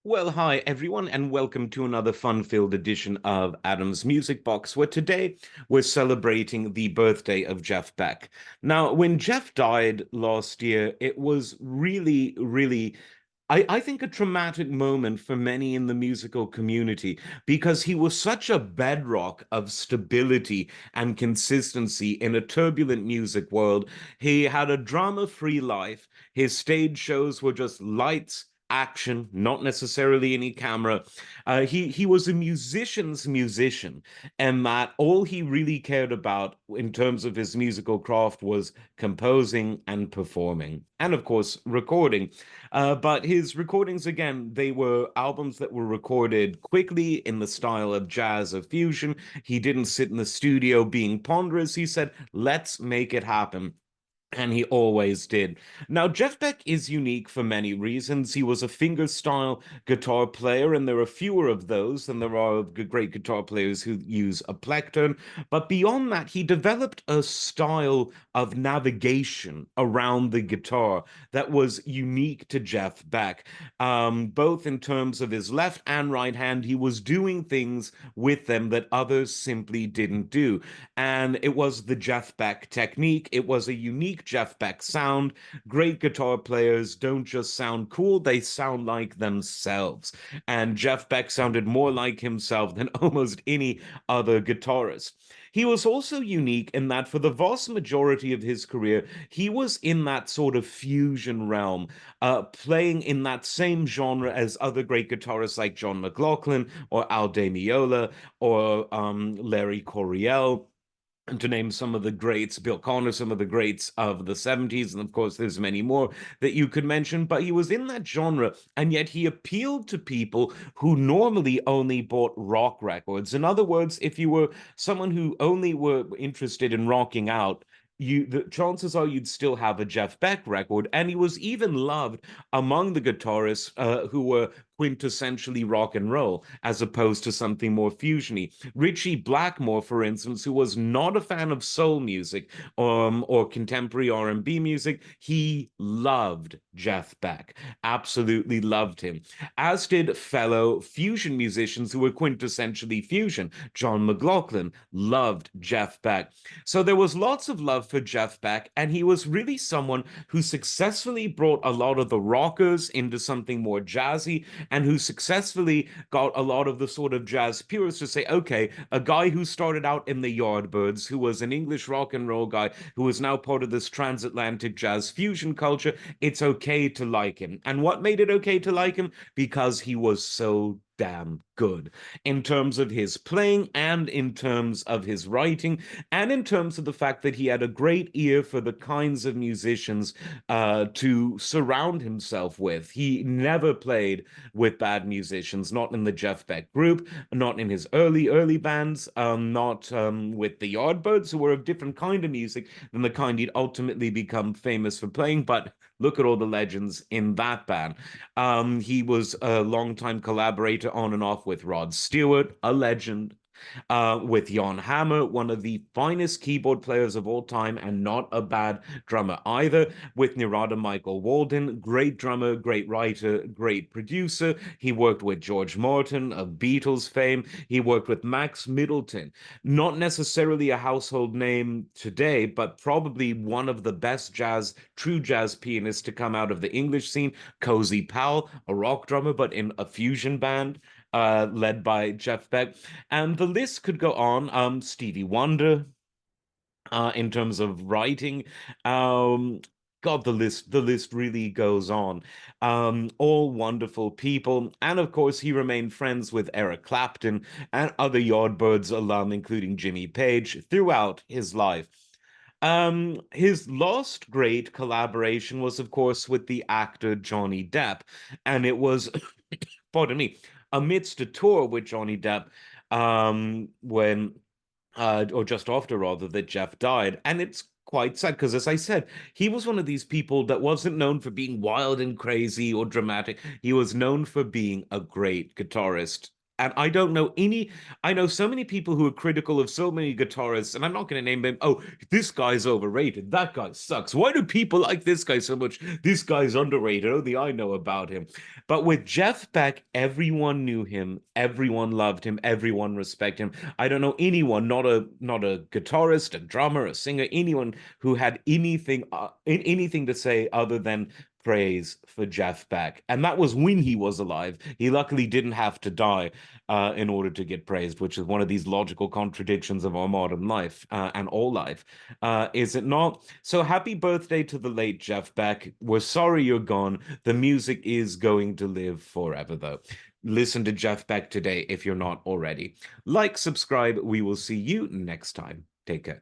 Well, hi everyone, and welcome to another fun-filled edition of Adam's Music Box, where today we're celebrating the birthday of Jeff Beck. Now, when Jeff died last year, it was really, I think a traumatic moment for many in the musical community because he was such a bedrock of stability and consistency in a turbulent music world. He had a drama-free life. His stage shows were just lights, action, not necessarily any camera. He was a musician's musician, and that all he really cared about in terms of his musical craft was composing and performing, and of course recording. But his recordings, again, they were albums that were recorded quickly in the style of jazz or fusion. He didn't sit in the studio being ponderous. He said, let's make it happen. And he always did. Now, Jeff Beck is unique for many reasons. He was a fingerstyle guitar player, and there are fewer of those than there are great guitar players who use a plectron. But beyond that, he developed a style of navigation around the guitar that was unique to Jeff Beck. Both in terms of his left and right hand, he was doing things with them that others simply didn't do. And it was the Jeff Beck technique. It was a unique Jeff Beck sound. Great guitar players don't just sound cool, they sound like themselves. And Jeff Beck sounded more like himself than almost any other guitarist. He was also unique in that for the vast majority of his career, he was in that sort of fusion realm, playing in that same genre as other great guitarists like John McLaughlin or Al Di Meola or Larry Coryell, and to name some of the greats, Bill Connor, some of the greats of the 70s, and of course there's many more that you could mention, but he was in that genre, and yet he appealed to people who normally only bought rock records. In other words, if you were someone who only were interested in rocking out, the chances are you'd still have a Jeff Beck record, and he was even loved among the guitarists who were quintessentially rock and roll, as opposed to something more fusiony. Richie Blackmore, for instance, who was not a fan of soul music or contemporary R&B music, he loved Jeff Beck, absolutely loved him, as did fellow fusion musicians who were quintessentially fusion. John McLaughlin loved Jeff Beck. So there was lots of love for Jeff Beck, and he was really someone who successfully brought a lot of the rockers into something more jazzy, and who successfully got a lot of the sort of jazz purists to say, okay, a guy who started out in the Yardbirds, who was an English rock and roll guy, who is now part of this transatlantic jazz fusion culture, it's okay to like him. And what made it okay to like him? Because he was so damn good in terms of his playing and in terms of his writing and in terms of the fact that he had a great ear for the kinds of musicians to surround himself with. He never played with bad musicians, not in the Jeff Beck group, not in his early bands, not with the Yardbirds, who were of different kind of music than the kind he'd ultimately become famous for playing. But look at all the legends in that band. He was a longtime collaborator on and off with Rod Stewart, a legend, with Jon Hammer, one of the finest keyboard players of all time, and not a bad drummer either, with Narada Michael Walden, great drummer, great writer, great producer. He worked with George Martin of Beatles fame. He worked with Max Middleton, not necessarily a household name today, but probably one of the best true jazz pianists to come out of the English scene. Cozy Powell, a rock drummer, but in a fusion band led by Jeff Beck. And the list could go on. Stevie Wonder, in terms of writing. Um, God, the list really goes on. All wonderful people. And of course, he remained friends with Eric Clapton and other Yardbirds alum, including Jimmy Page, throughout his life. His last great collaboration was, of course, with the actor Johnny Depp, and it was, pardon me, amidst a tour with Johnny Depp, when or just after rather, that Jeff died. And it's quite sad because, as I said, he was one of these people that wasn't known for being wild and crazy or dramatic. He was known for being a great guitarist. And I know so many people who are critical of so many guitarists, and I'm not going to name them. Oh, this guy's overrated. That guy sucks. Why do people like this guy so much? This guy's underrated. Only I know about him. But with Jeff Beck, everyone knew him, everyone loved him, everyone respected him. I don't know anyone, not a guitarist, a drummer, a singer, anyone who had anything to say other than praise for Jeff Beck. And that was when he was alive. He luckily didn't have to die in order to get praised, which is one of these logical contradictions of our modern life and all life. Is it not? So happy birthday to the late Jeff Beck. We're sorry you're gone. The music is going to live forever, though. Listen to Jeff Beck today if you're not already. Like, subscribe. We will see you next time. Take care.